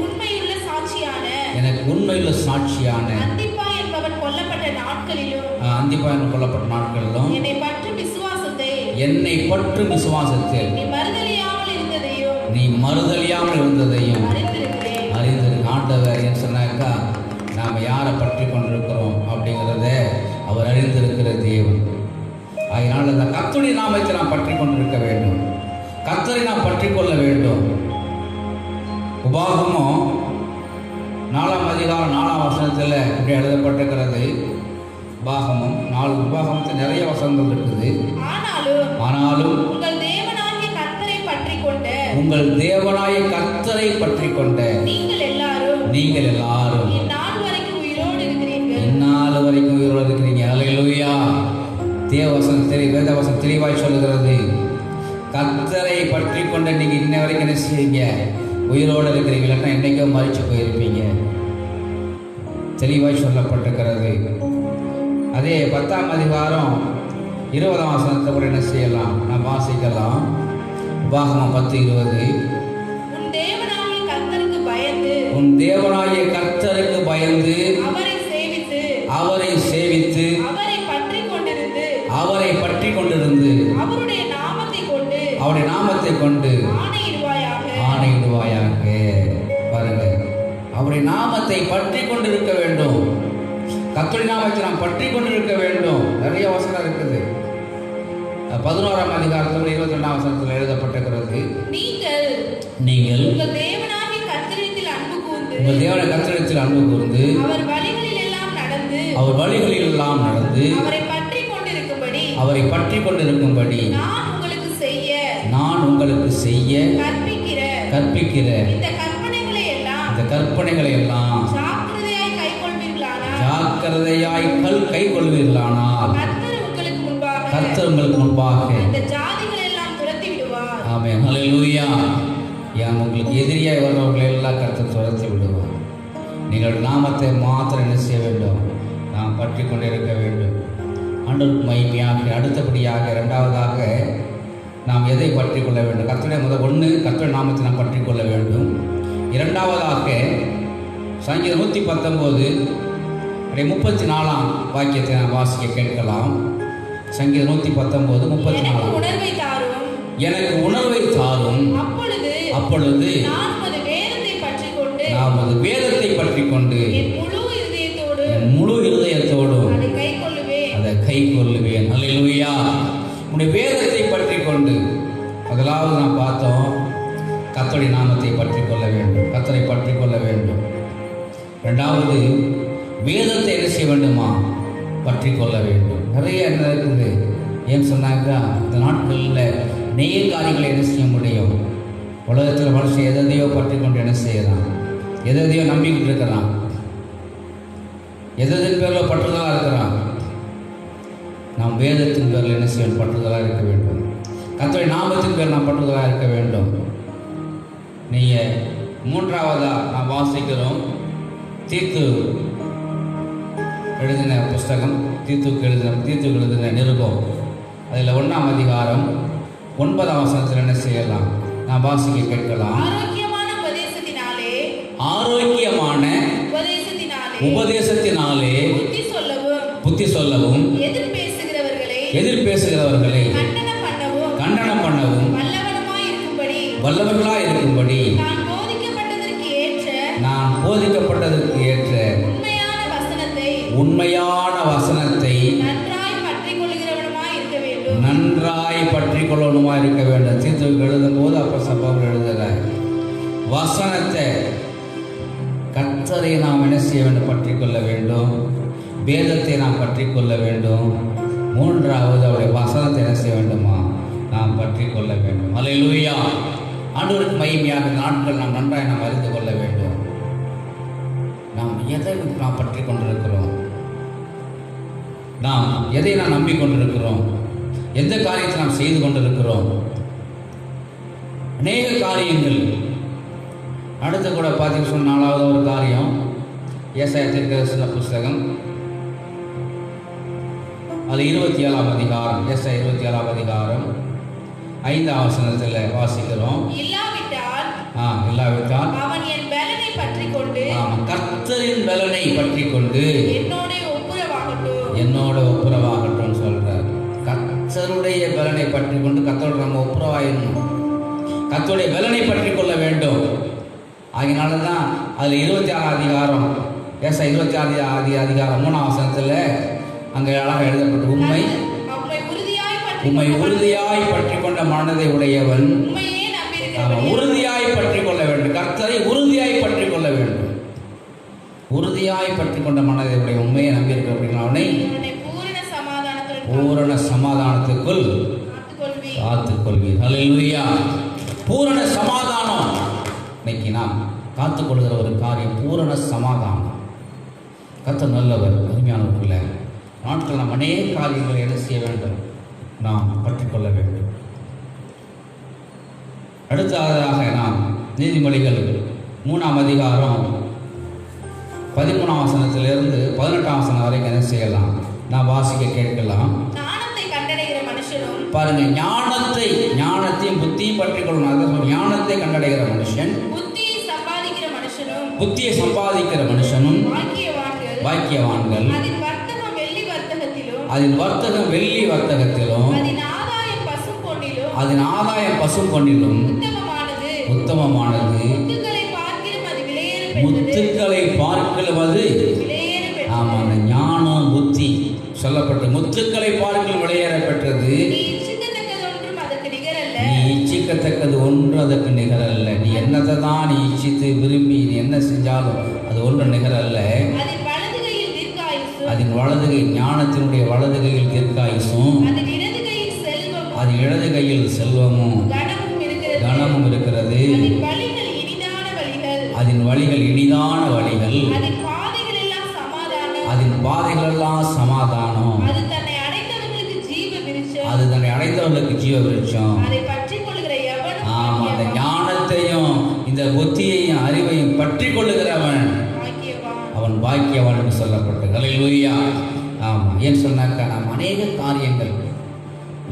உண்மையுள்ள சாட்சியான அந்திப்பா என்பவன் கொல்லப்பட்ட நாட்களிலும் என்னை பற்றும் விசுவாசத்தில் நீ மறுதலியாமல் இருந்ததையும் அறிந்து ஆண்டவர் என்று சொன்னாக்கா நாம் யாரை பற்றி கொண்டிருக்கிறோம் அப்படிங்கிறத அவர் அறிந்திருக்கிற தேவன். அதனால் அந்த கர்த்தருடைய நாமத்தை நாம் பற்றி கொண்டிருக்க வேண்டும். கர்த்தரை நாம் பற்றி கொள்ள வேண்டும். உபாகமம் 4ஆம் அதிகாரம் 4ஆம் வசனத்தில் இப்படி எழுதப்பட்டிருக்கிறது. உபாகமத்தில் நிறைய வசனங்கள் இருக்குது. ஆனாலும் உங்கள் தேவனாய கர்த்தரை பற்றி கொண்ட நீங்கள் எல்லாரும் இந்நாள் வரைக்கும் உயிரோடு இருக்கிறீங்க. அல்லேலூயா. வேதவசனம் தெளிவாய் சொல்லுகிறது. கர்த்தரை பற்றி கொண்ட நீங்க இன்ன வரைக்கும் என்ன செய்வீங்க, உயிரோடு இருக்கிறீங்க. இல்லைன்னா என்னைக்கோ மறிச்சு போயிருப்பீங்க. தெளிவாய் சொல்லப்பட்டிருக்கிறது. அதே 10ஆம் அதிகாரம் 20ஆம் வசனத்தை கூட என்ன செய்யலாம், நாம் வாசிக்கலாம். உபாகமம் 10:20. உன் தேவனாகிய கர்த்தருக்கு பயந்து உன் தேவனாகிய கர்த்தருக்கு பயந்து அவரை சேவித்து அவரை சேவித்து அவரை பற்றி கொண்டிருந்து அவருடைய நாமத்தை கொண்டு ஆணையிடுவாயாக. பாருங்க, அவருடைய நாமத்தை பற்றி கொண்டிருக்க வேண்டும். கர்த்தருடைய நாமத்தை நாம் பற்றி கொண்டிருக்க வேண்டும். நிறைய வசனம் இருக்குது. 11ஆம் அதிகாரத்தில் 22ஆம் வசனத்தில் எழுதப்பட்டிருக்கிறது. நீங்கள் உங்கள் தேவனாகிய கர்த்தரிடத்தில் அன்பு கூர்ந்து அவர் வழிகளில் எல்லாம் நடந்து அவரை பற்றி கொண்டிருக்கும்படி நான் உங்களுக்கு செய்ய கற்பிக்கிற இந்த கற்பனைகளை எல்லாம் ஜாக்கிரதையாய் கைக்கொள்வீர்களானால் கர்த்தர் உங்களுக்கு முன்பாக ஆமென், ஹல்லேலூயா. உங்களுக்கு எதிரியாய் வர்றவர்களை எல்லாம் கர்த்தர் துரத்தி விடுவார். நீங்கள் நாமத்தை மாத்திரம் என்ன செய்ய வேண்டும், நாம் பற்றி கொண்டிருக்க வேண்டும். ஆண்டவருக்கு மகிமையாக. அடுத்தபடியாக இரண்டாவதாக நாம் எதை பற்றி கொள்ள வேண்டும்? கர்த்தருடைய கர்த்தருடைய நாமத்தை நாம் பற்றி கொள்ள வேண்டும். இரண்டாவதாக சங்கீதம் 119:34 வாக்கியத்தை நாம் வாசிக்க கேட்கலாம். சங்கீதம் 119:34. எனக்கு உணர்வை தாரும், அப்பொழுது நாம் அது வேதத்தை பற்றி கொண்டு என் முழு இருதயத்தோடும் அதை கை கொள்ளுவேன். ஹல்லேலூயா. உன்னுடைய வேதத்தை பற்றி கொண்டு, முதலாவது நாம் பார்த்தோம், கர்த்தருடைய நாமத்தை பற்றி கொள்ள வேண்டும், கர்த்தரை பற்றி கொள்ள வேண்டும். இரண்டாவது, வேதத்தை என்ன செய்ய வேண்டுமா, பற்றி கொள்ள வேண்டும். நிறைய என்ன இருக்குது, ஏன் சொன்னாக்கா இந்த நாட்களில் நெய்ய காரியங்களை என்ன செய்ய முடியும். உலகத்தில் மனுஷன் எதையோ பற்றி கொண்டு என்ன செய்யலாம், எதையோ நம்பிக்கிட்டு இருக்கிறான், எதின் பேரில் பற்றுதலாக இருக்கிறான். நாம் வேதத்தின் பேரில் என்ன செய்ய பற்றுதலாக இருக்க வேண்டும். கர்த்தருடைய நாமத்தின் பேர் நாம் பற்றுதலாக இருக்க வேண்டும். நீங்கள் மூன்றாவதாக நாம் வாசிக்கிறோம் தீத்து எழுதின புஸ்தகம், தீத்துக்கு எழுதின நிருபம், அதில் 1ஆம் அதிகாரம் 9ஆம் வசனத்தில் என்ன செய்யலாம், நான் வாசிக்க கேட்கலாம். ஆரோக்கியமான உபதேசத்தினாலே புத்தி சொல்லவும் எதிர் பேசுகிறவர்களை கண்டனம் பண்ணவும் வல்லவர்களாய் இருக்கும்படி நான் போதிக்கப்பட்டதற்கு ஏற்ற உண்மையான வசனத்தை நன்றாய் பற்றி கொள்ளணுமாய் இருக்க வேண்டும். தீத்துக்கு எழுதும் போது அப்போ சம்பவம் எழுதுகிற வசனத்தை, கர்த்தரை நாம் என்ன செய்ய வேண்டும், பற்றி கொள்ள வேண்டும். வேதத்தை நாம் பற்றி கொள்ள வேண்டும். மூன்றாவது அவருடைய வசனத்தை என்ன செய்ய வேண்டுமா, நாம் பற்றி கொள்ள வேண்டும். ஹல்லேலூயா. ஆண்டவருக்கு மகிமையாக நாட்கள் நாம் நன்றாய் நாம் அறிந்து கொள்ள வேண்டும். நாம் எதை நாம் பற்றி கொண்டிருக்கிறோம், நாம் எதை நாம் நம்பிக்கொண்டிருக்கிறோம், எந்த காரியத்தை நாம் செய்து கொண்டிருக்கிறோம். அநேக காரியங்கள். அடுத்து கூட பார்த்தீங்கன்னு சொன்ன 4வது ஒரு காரியம், ஏசாயா தீர்க்கதரிசன புஸ்தகம், அது 27ஆம் அதிகாரம், ஏசாயா 27ஆம் அதிகாரம் 5ஆம் வசனத்தில் வாசிக்கிறோம். இல்லாவிட்டால் அவன் என் பலனை பற்றிக் கொண்டு கர்த்தரின் பலனை பற்றி கொண்டு என்னோட ஒப்புரவாகட்டும் சொல்றார். கர்த்தருடைய பலனை பற்றி கொண்டு கர்த்தரோட நம்ம ஒப்புரவாயிடணும். கர்த்தருடைய பலனை பற்றி கொள்ள வேண்டும். அதனால தான் அதில் 26ஆம் அதிகாரம், ஏசாயா 26ஆம் அதிகாரம் 3ஆம் வசனத்தில் அங்கே அழகாக எழுதப்பட்டு, உம்மை உறுதியாய் பற்றி கொண்ட மனதை உடையவன் உறுதியாய் பற்றி கொள்ள வேண்டும். கர்த்தரை உறுதியாய் பற்றி கொள்ள வேண்டும். உறுதியாய் பற்றி கொண்ட மனதை உடைய உண்மையை நம்பியிருக்க அப்படின்னா அவனை பூரண சமாதானத்துக்குள் காத்துக்கொள்வீர். ஹல்லேலூயா. பூரண சமாதானம். இன்னைக்கு நாம் காத்துக்கொள்கிற ஒரு காரியம் பூரண சமாதானம். கர்த்தர் நல்லவர். அருமையானவர்கள நாட்கள் நாம் அநேக காரியங்களை என்ன செய்ய வேண்டும், நாம் பற்றிக்கொள்ள வேண்டும். அடுத்ததாக நாம் நீதிமொழிகள் 3ஆம் அதிகாரம் 13ஆம் வசனத்திலிருந்து 18ஆம் வசனம் வரைக்கும் என்ன செய்யலாம்? நான் வாசிக்க கேட்கலாம். ஞானத்தை கண்டடைகிற மனுஷனும் பாருங்க, ஞானத்தையும் புத்தியும் பற்றி கொள்ளணும். அதான் ஞானத்தை கண்டடைகிற மனுஷன், புத்தியை சம்பாதிக்கிற மனுஷனும் புத்தியை சம்பாதிக்கிற மனுஷனும் பாக்கியவான்கள். அதன் வர்த்தகம் வெள்ளி வர்த்தகத்திலும் அதன் வர்த்தகம் வெள்ளி வர்த்தகத்திலும் அதன் ஆதாயம் பசும் பொன்னிலும் உத்தமமானது. முத்துக்களை பார்க்கலும் அது ஆமாம், ஞானம் புத்தி சொல்லப்பட்டு முத்துக்களை பார்க்கலும் விளையேற பெற்றது. நீ இச்சிக்கத்தக்கது ஒன்று அதற்கு நிகரல்ல. நீ என்னதை தான் நீ இச்சித்து விரும்பி நீ என்ன செஞ்சாலும் அது ஒன்று நிகரல்ல. அதன் வலதுகை, ஞானத்தினுடைய வலதுகையில் தீர்க்காயுசும், அது இடது கையில் செல்வமும் கனமும் இருக்கிறது. அதன் வழிகள் இனிதான வழிகள், அதன் பாதைகளெல்லாம் சமாதானம். அது தன்னை அடைந்தவர்களுக்கு ஜீவ விருட்சம். ஆமா, அந்த ஞானத்தையும் இந்த புத்தியையும் அறிவையும் பற்றி கொள்ளுகிறவன் அவன் பாக்கியவான் என்று சொல்லப்பட்டது. ஹல்லேலூயா. ஆமாம், ஏன் சொன்னாக்கா நாம் அநேக காரியங்கள்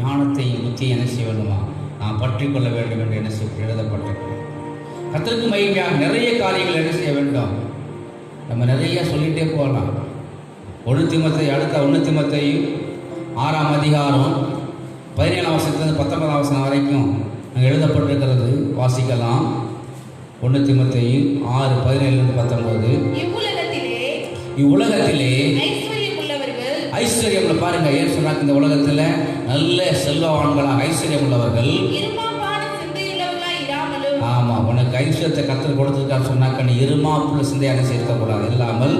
ஞானத்தையும் புத்தியை என்ன செய்ய வேண்டுமா நாம் பற்றி கொள்ள வேண்டும் என்று என்ன செய்ய எழுதப்பட்டது. கர்த்தருக்கு மகிமையாக நிறைய காரியங்கள் என்ன செய்ய வேண்டும். நம்ம நிறைய சொல்லிகிட்டே போகலாம். 1 தீமோத்தேயு அடுத்த 1 தீமோத்தேயு 6ஆம் அதிகாரம் 17ஆம் வசனத்திலிருந்து 19ஆம் வசனம் வரைக்கும் அங்கே எழுதப்பட்டிருக்கிறது. வாசிக்கலாம். 1 தீமோத்தேயு 6:17-19. இவ்வுலகத்திலே ஐஸ்வர்யம் பாருங்க, ஏன் சொன்னாங்க இந்த உலகத்தில் நல்ல செல்வவான்களாக ஐஸ்வர்யம் உள்ளவர்கள். ஆமா, உனக்கு ஐஸ்வர்யத்தை கர்த்தர் கொடுத்துருக்காரு சொன்னாக்க நீ இருமாப்புள்ள சிந்தையாக சேர்க்கக்கூடாது. இல்லாமல்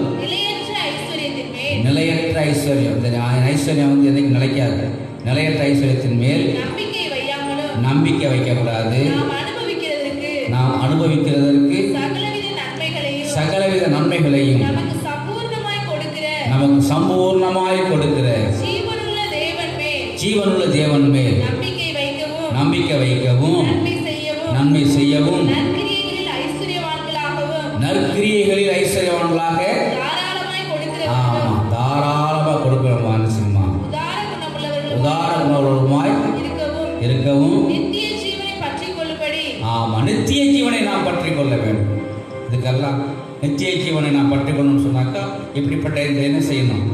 நிலையற்ற ஐஸ்வர்யம், இந்த ஐஸ்வர்யம் வந்து எதையும் நிலைக்காது. நிலையற்ற ஐஸ்வர்யத்தின் மேல் நம்பிக்கை வைக்கக்கூடாது. நாம் அனுபவிக்கிறதற்கு சகலவித நன்மைகளையும் நமக்கு சம்பூர்ணமாய் கொடுக்கிற ஜீவனுள்ள தேவன் மேல் நம்பிக்கை வைக்கவும் நன்மை செய்யவும் நற்கிரியைகளில் ஐஸ்வர்யவான்களாக தாராளமாக கொடுக்கிற மனுஷமா உதார குணமுள்ளவருமாய் இருக்கவும் நித்திய ஜீவனை நாம் பற்றி கொள்ள வேண்டும். இதுக்கெல்லாம் நித்திய ஜீவனை நாம் பற்றி கொள்ளணும்னு சொன்னாக்கா இப்படிப்பட்ட இந்த என்ன செய்யணும்,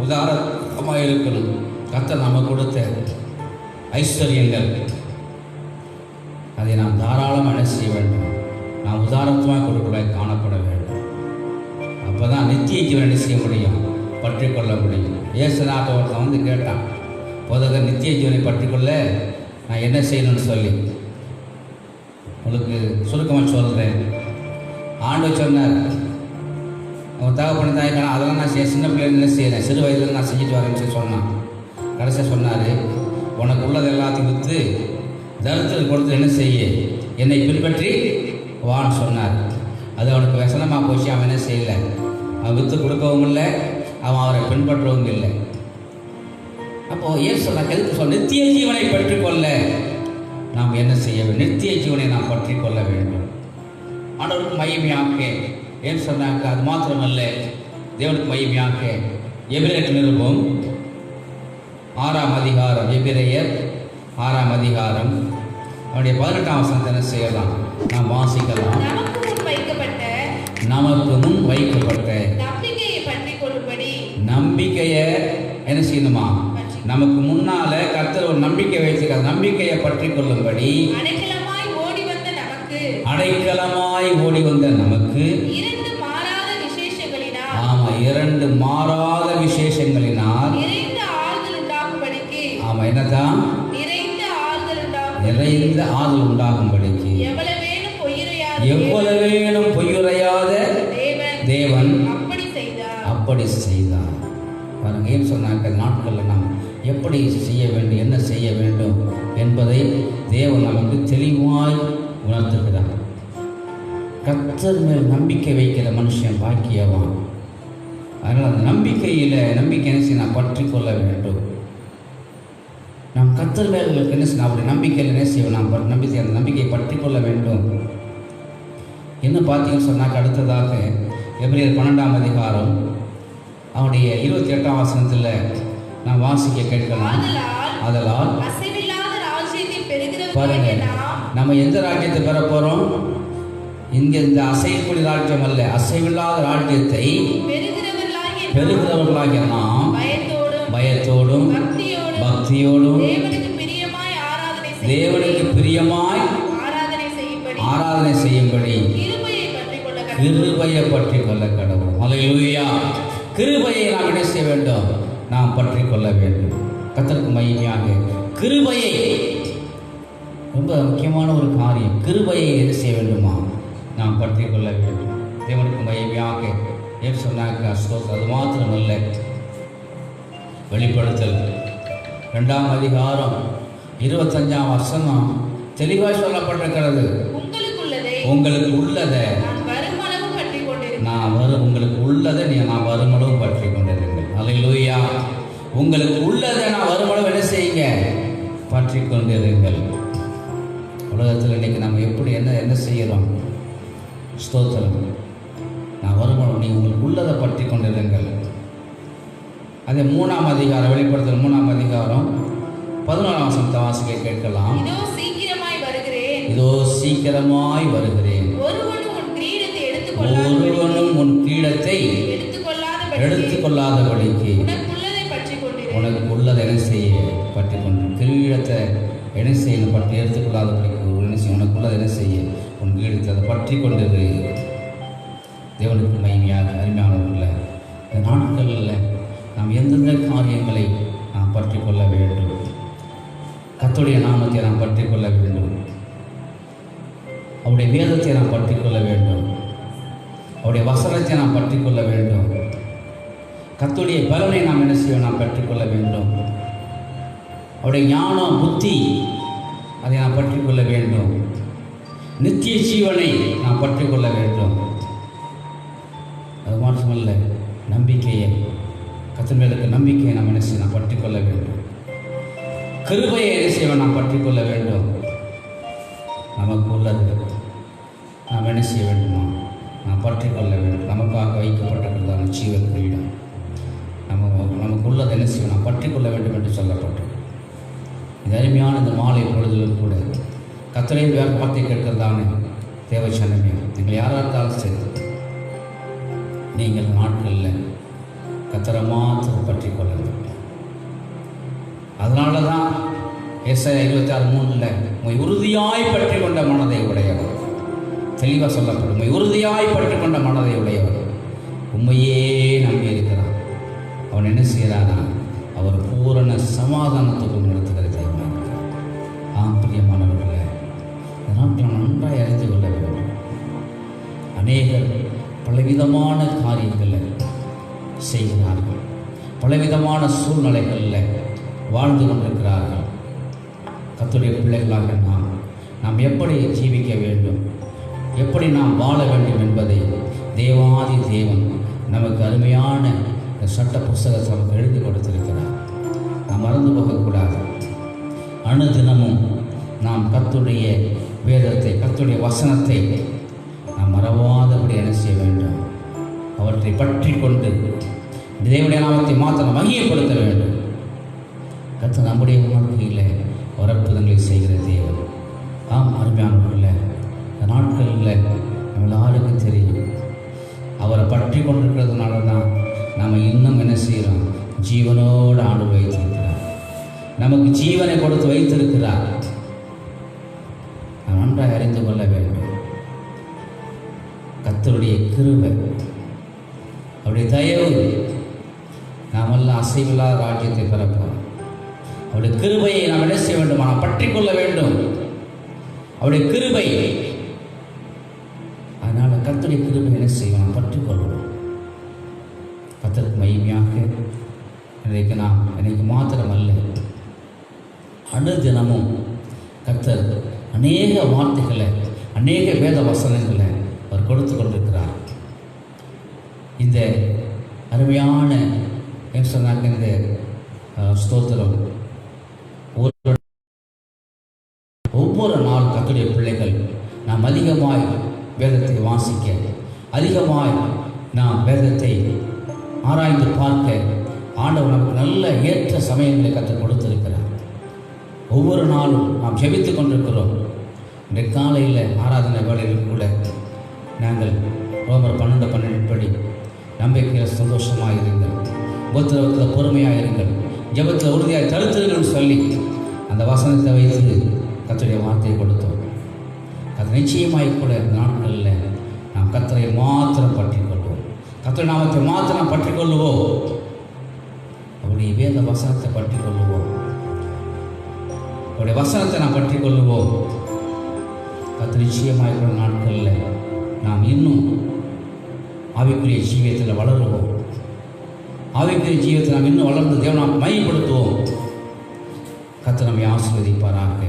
உதாரணமாக இருக்கணும். கர்த்தர் நம்ம கொடுத்த ஐஸ்வர்யங்கள் அதை நாம் தாராளமாக என்ன செய்ய வேண்டும், நாம் உதாரணமாக கொடுக்க காணப்பட வேண்டும். அப்போ தான் நித்திய ஜீவனை என்ன செய்ய முடியும், பற்றி கொள்ள முடியும். ஏசுநாட்ட ஒருத்தன் வந்து கேட்டான், போதகர் நித்திய ஜீவனை பற்றி கொள்ள நான் என்ன செய்யணும்னு சொல்லி. உங்களுக்கு சுருக்கமாக சொல்கிறேன். ஆண்டவர் சொன்னார், அவன் தகப்பன தாய்க்கான அதெல்லாம் நான் சின்ன பிள்ளைங்க என்ன செய்கிறேன், சிறு வயதில் நான் செஞ்சுட்டு வரேன்னு சொல்லி சொன்னான். கடைசியாக சொன்னார், உனக்கு உள்ளது எல்லாத்தையும் விற்று தரித்திரம் கொடுத்து என்ன செய்ய, என்னை பின்பற்றி வான்னு சொன்னார். அது அவனுக்கு வசனமாக போச்சு. அவன் என்ன செய்யலை, அவன் விற்று கொடுக்கவும் இல்லை, அவன் அவரை பின்பற்றவும் இல்லை. அப்போது ஏன் சொன்ன எதுக்கு சொன்ன, நித்திய ஜீவனை பற்றிக்கொள்ள நாம் என்ன செய்ய வேண்டும், நித்திய ஜீவனை நாம் பற்றி கொள்ள வேண்டும். ஆண்டவருக்கு மகிமையாக்க ஏன் சொன்னாக்க அது மாத்திரமல்ல, தேவனுக்கு மகிமையாக்க எபிரேயர் நிருபம் 6ஆம் அதிகாரம், எபிரேயர் 6ஆம் அதிகாரம் அவருடைய 18ஆம் வசனத்தை என்ன செய்யலாம், நாம் வாசிக்கலாம். நமக்கு முன் வைக்கப்பட்ட நம்பிக்கையை என்ன செய்யணுமா, நமக்கு முன்னால கர்த்தர் ஒரு நம்பிக்கை வைத்திருக்கார். நம்பிக்கையை பற்றி கொள்ளும்படி அடைக்கலமாய் ஓடி வந்த நமக்கு 2 மாறாத விசேஷங்களினால் ஆமா என்னதான் நிறைந்த ஆறுதல் உண்டாகும்படிக்கு எவ்வளவேனும் பொய்யுரையாத தேவன் அப்படி செய்தார். பாருங்க, ஏன் சொன்னாங்க நாட்களில் நாம் எப்படி செய்ய வேண்டும், என்ன செய்ய வேண்டும் என்பதை தேவன் நமக்கு தெளிவாய் உணர்த்துகிறார். கர்த்தர் மேல் நம்பிக்கை வைக்கிற மனுஷன் பாக்கியவான். அதனால் அந்த நம்பிக்கை என்ன செய்ய நாம் பற்றி கொள்ள வேண்டும். நாம் கர்த்தர் மேல் என்ன செய்யணும், அப்படி நம்பிக்கையில் என்ன செய்வோம், நாம் அந்த நம்பிக்கையை பற்றி கொள்ள வேண்டும். என்ன பார்த்தீங்கன்னு சொன்னாக்க அடுத்ததாக எபிரேயர் 12ஆம் அதிகாரம் அவனுடைய 28ஆம் வசனத்தில் நாம் வாசிக்க கேட்கலாம். அதனால் அசைவில்லாத ராஜ்யத்தை பாருங்க, பெறுகிறவர்களாகிய நாம் நம்ம எந்த ராஜ்யத்தை பெற போகிறோம்? இங்கே இந்த அசைக்கூடிய ராஜ்யம் அல்ல, அசைவில்லாத ராஜ்யத்தை பெறுகிறவர்களாகிய நாம் பயத்தோடும் பக்தியோடும் தேவனுக்கு பிரியமாய் ஆராதனை செய்யும்படி கிருபையை பற்றி கொள்ள கடவுள். அல்லேலூயா. கிருபையை நாம் என்ன செய்ய வேண்டும்? நாம் பற்றி கொள்ள வேண்டும். கர்த்தருக்கு மகிமையாக கிருபையை, ரொம்ப முக்கியமான ஒரு காரியம், கிருபையை என்ன செய்ய வேண்டுமா? நாம் பற்றி கொள்ள வேண்டும். தேவனுக்கு மகிமையாக ஏன் சொன்னாக்க ஸ்தோத்திரம். அது மாத்திரமல்ல, வெளிப்படுத்தல் 2ஆம் அதிகாரம் 25ஆம் வசனம் தெளிவாக சொல்லப்பட்டிருக்கிறது. உங்களுக்கு உள்ளதை உங்களுக்கு உள்ளதை நான் வருமளவு பற்றி கொண்டிருங்கள். அல்லேலூயா. உங்களுக்கு உள்ளதை நான் வருமளவு என்ன செய்யுங்க? பற்றி கொண்டிருங்கள். உலகத்தில் இன்னைக்கு நம்ம எப்படி என்ன செய்கிறோம்? ஸ்தோத்திரம். நான் வருமளவு நீ உங்களுக்கு உள்ளதை பற்றி கொண்டிருங்கள். அதே 3ஆம் அதிகாரம், வெளிப்படுத்தல் 3ஆம் அதிகாரம் 11ஆம் வசனத்தை வாசிக்க கேட்கலாம். இதோ சீக்கிரமாய் வருகிறேன். ஒருவனும் உன் கிரீடத்தை எடுத்துக்கொள்ளாதபடிக்கு உனக்கு உள்ளதை என்ன செய்ய பற்றி கொண்டு, கிரீடத்தை என்ன செய்யணும் பற்றி எடுத்துக்கொள்ளாதபடிக்கு என்ன செய்ய, உனக்கு உள்ளதை என்ன செய்ய, உன் கிரீடத்தை அதை பற்றி கொண்டது. தேவனுக்கு மகிமையாக அருமையானவர்கள, இந்த நாட்களில் நாம் எந்தெந்த காரியங்களை நாம் பற்றி கொள்ள வேண்டும்? கர்த்தருடைய நாமத்தை நாம் பற்றி கொள்ள வேண்டும். அவருடைய வேதத்தை நாம் பற்றி கொள்ள வேண்டும். அவருடைய வசனத்தை நாம் பற்றி கொள்ள வேண்டும். கர்த்தருடைய பலனை நாம் என்ன செய்ய, நாம் பெற்றுக்கொள்ள வேண்டும். அவருடைய ஞானம் புத்தி அதை நாம் பற்றி கொள்ள வேண்டும். நித்திய ஜீவனை நாம் பற்றி கொள்ள வேண்டும். அது மாற்றமல்ல, நம்பிக்கையை, கர்த்தர் மேல் இருக்க நம்பிக்கையை நாம் என்ன செய்ய, நாம் பற்றி கொள்ள வேண்டும். கிருபையை என்ன செய்ய, நாம் பற்றி கொள்ள வேண்டும். நமக்கு உள்ளது நாம் என்ன செய்ய வேண்டுமா? நாம் பற்றி கொள்ள வேண்டும். நமக்காக வைக்கப்பட்டிருக்கிறதான ஜீவ கிரீடம், நமக்கு உள்ளதை என்ன செய்ய, நாம் பற்றி கொள்ள வேண்டும் என்று சொல்லப்பட்டது. இது அருமையான இந்த மாலை பொழுதிலும் கூட கர்த்தரை வார்த்தை கேட்கிறதான தேவச்சனமே, நீங்கள் யாராக இருந்தாலும் சரி, நீங்கள் நாட்களில் கர்த்தரை மாத்திரம் பற்றி கொள்ள வேண்டும். அதனால தான் ஏசாயா 26:3 உறுதியாய் பற்றி கொண்ட மனதை உடையவர், தெளிவாக சொல்லப்படும். உறுதியாய் பற்றி கொண்ட மனதை உடையவர் உண்மையே நம்பி இருக்கிறார். அவன் என்ன செய்கிறானா? அவர் பூரண சமாதானத்துக்கும் நடத்துகிற தெய்வமாக இருக்கிறார். பிரியமானவர்களே, இதனால் நாம் நன்றாய் அறிந்து கொள்ள வேண்டும். அநேகர் பலவிதமான காரியங்களை செய்கிறார்கள், பலவிதமான சூழ்நிலைகளில் வாழ்ந்து கொண்டிருக்கிறார்கள். கர்த்தருடைய பிள்ளைகளாக நாம் எப்படி ஜீவிக்க வேண்டும், எப்படி நாம் வாழ வேண்டும் என்பதை தேவாதி தேவன் நமக்கு அருமையான சட்ட புஸ்தகத்தை நமக்கு எழுதி கொடுத்திருக்கிறார். நாம் மறந்து போகக்கூடாது. அனுதினமும் நாம் கர்த்தருடைய வேதத்தை, கர்த்தருடைய வசனத்தை நாம் மறவாதபடி என்ன செய்ய வேண்டும்? அவற்றை பற்றி கொண்டு தேவனுடைய நாமத்தை மாத்திரம் மகிமைப்படுத்த வேண்டும். கர்த்தர் நம்முடைய வாழ்க்கையில் வரப்புதங்களை செய்கிற தேவன். அருமையானவர்களே, இந்த நாட்களில் நம்ம எல்லாருக்கும் தெரியும், அவரை பற்றி கொண்டிருக்கிறதுனால தான் நம்ம இன்னும் என்ன செய்கிறோம்? ஜீவனோடு ஆண்டு வைத்திருக்கிறார், நமக்கு ஜீவனை கொடுத்து வைத்திருக்கிறார். நாம் நன்றாக அறிந்து கொள்ள வேண்டும். கர்த்தருடைய கிருபை, அவருடைய தயவு, நாமெல்லாம் அசைவில்லாத ராஜ்யத்தை பெறப்போம். அவருடைய கிருபையை நாம் என்ன செய்ய வேண்டும்? நாம் பற்றி கொள்ள வேண்டும். அவருடைய கிருபை, அதனால் கர்த்தருடைய கிருபை என்ன செய்யும்? நாம் பற்றி கொள்ளணும். கர்த்தருக்கு மகிமையாக இன்னைக்கு மாத்திரமல்ல, அனுதினமும் கர்த்தர் அநேக வார்த்தைகளை, அநேக வேத வசனங்களை அவர் கொடுத்து கொண்டிருக்கிறார். இந்த அருமையான சொன்னாங்க இந்த ஸ்தோத்திரம், ஒவ்வொரு நாள் கர்த்தருடைய பிள்ளைகள் நாம் அதிகமாய் வேதத்தை வாசிக்க, அதிகமாய் நாம் வேதத்தை ஆராய்ந்து பார்க்க ஆண்டவர் நமக்கு நல்ல ஏற்ற சமயங்களை கற்றுக் கொடுத்திருக்கிறார். ஒவ்வொரு நாளும் நாம் ஜெபித்துக் கொண்டிருக்கிறோம். இன்றைக்கு காலையில் ஆராதனை வேளையில் கூட நாங்கள் ரோமர் 12:12 படி நம்பிக்கையில் சந்தோஷமாக இருங்கள், உபத்திரவத்தில் பொறுமையாக இருங்கள், ஜெபத்தில் உறுதியாக தடுத்துருங்கள்னு சொல்லி அந்த வசனத்தை வைத்து கர்த்தருடைய வார்த்தையை கொடுத்தோம். அது நிச்சயமாய் கூட இந்த நாட்களில் நாம் கர்த்தரை மாத்திரம் பற்றிக் கொள்வோம், கர்த்தர் நாமத்தை மாத்திரம் பற்றிக் கொள்ளுவோம், அவருடைய வேத வசனத்தை பற்றிக் கொள்ளுவோம், அவருடைய வசனத்தை நாம் பற்றிக் கொள்ளுவோம். கர்த்தர் நிச்சயமாய் கூட நாட்களில் நாம் இன்னும் ஆவிக்குரிய ஜீவியத்தில் வளருவோம். ஆவிக்குரிய ஜீவியத்தில் நாம் இன்னும் வளர்ந்து தேவனை நாம் மையப்படுத்துவோம். கர்த்தர் நம்மை ஆசீர்வதிப்பாராக.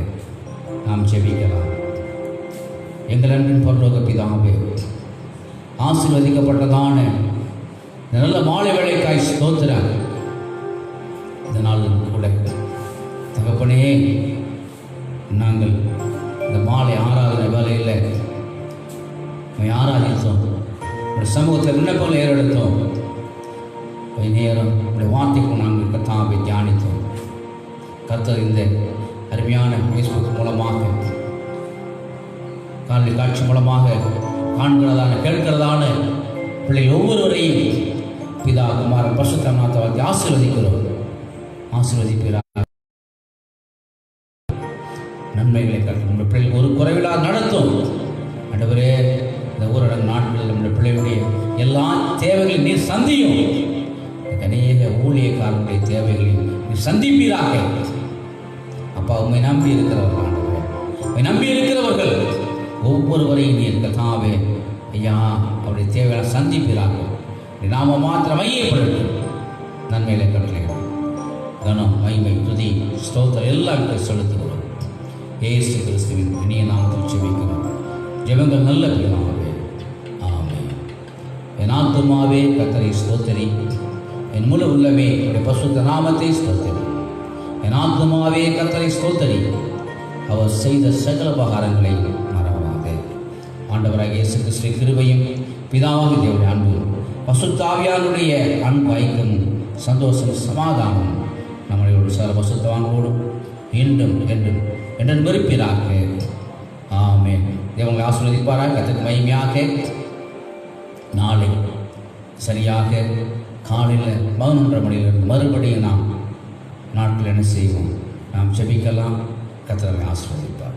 நாம் ஜெபிக்கலாம். எங்கள் அன்பின் பரலோக பிதாவே, ஆசீர்வதிக்கப்பட்டதான இந்த நல்ல மாலை வேளைக்காய் ஸ்தோத்திரம். இந்த நாளில் கூட தகப்பனே, நாங்கள் இந்த மாலை ஆராதனை வேலையில் ஆராதித்தோம், உடைய சமூகத்தில் விண்ணப்பங்களை ஏறெடுத்தோம். கொஞ்ச நேரம் உடைய வார்த்தைக்கு நாங்கள் கர்த்தாவை தியானித்தோம். கர்த்தர் இந்த அருமையான ஃபேஸ்புக் மூலமாக, காணொலி காட்சி மூலமாக காண்கிறதான கேட்கிறதான பிள்ளைகள் ஒவ்வொருவரையும் பிதா குமாரன் பரிசுத்த நாமத்தை வாழ்த்தி ஆசீர்வதிக்கிறோம். ஆசீர்வதிப்பீராக. நன்மைகளை கற்று நம்முடைய பிள்ளைகள் ஒரு குறைவில்லாத நடத்தும். ஆண்டவரே, இந்த ஊரடங்கு நாட்களில் நம்முடைய பிள்ளைகளுடைய எல்லா தேவைகளையும் நீர் சந்தியும். அநேக ஊழியக்காரனுடைய தேவைகளையும் நீர் சந்திப்பீராக. அப்பா, உண்மை நம்பி இருக்கிறவர்கள், ஆண்டவரே, உண்மை நம்பி இருக்கிறவர்கள் ஒவ்வொருவரையும் நீர் கர்த்தாவே ஐயா அவருடைய தேவையான சந்திப்பீராக. நாம மாத்திரம் மையப்படுத்தும் நன்மைகளை கட்டளைகள் கனம் மகிமை துதி ஸ்தோத்திரம் எல்லாம் செலுத்துகிறோம். இயேசு கிறிஸ்துவின் இனிய நாமத்தில் ஜெபிக்கிறோம். ஜெபங்கள் நல்ல பிதாவே, ஆமென். என் ஆத்துமாவே கர்த்தரை ஸ்தோத்திரி, என் முழு உள்ளமே அவருடைய பரிசுத்த நாமத்தை ஸ்தோத்திரி. என் ஆத்துமாவே கர்த்தரை ஸ்தோத்திரி, அவர் செய்த சகல உபகாரங்களை மறவாதே. ஆண்டவராக இயேசு கிறிஸ்து கிருபையும் பிதாவாக தேவனுடைய அன்பு பரிசுத்த ஆவியானுடைய அன்பு ஐக்கியமும் சந்தோஷம் சமாதானம் நம்மளோட சில பரிசுத்தவான்களோடும் இன்றும் என்றும் என்றும் வெறுப்பிறாக. ஆமென். தேவங்களை ஆசீர்வதிப்பாராக. கர்த்தருக்கு மகிமையாக. நாளை சரியாக காலையில் 11:30 மணியிலிருந்து மறுபடியும் நாம் நாட்டில் என்ன செய்வோம்? நாம் ஜெபிக்கலாம். கர்த்தரை ஆசீர்வதிப்பார்.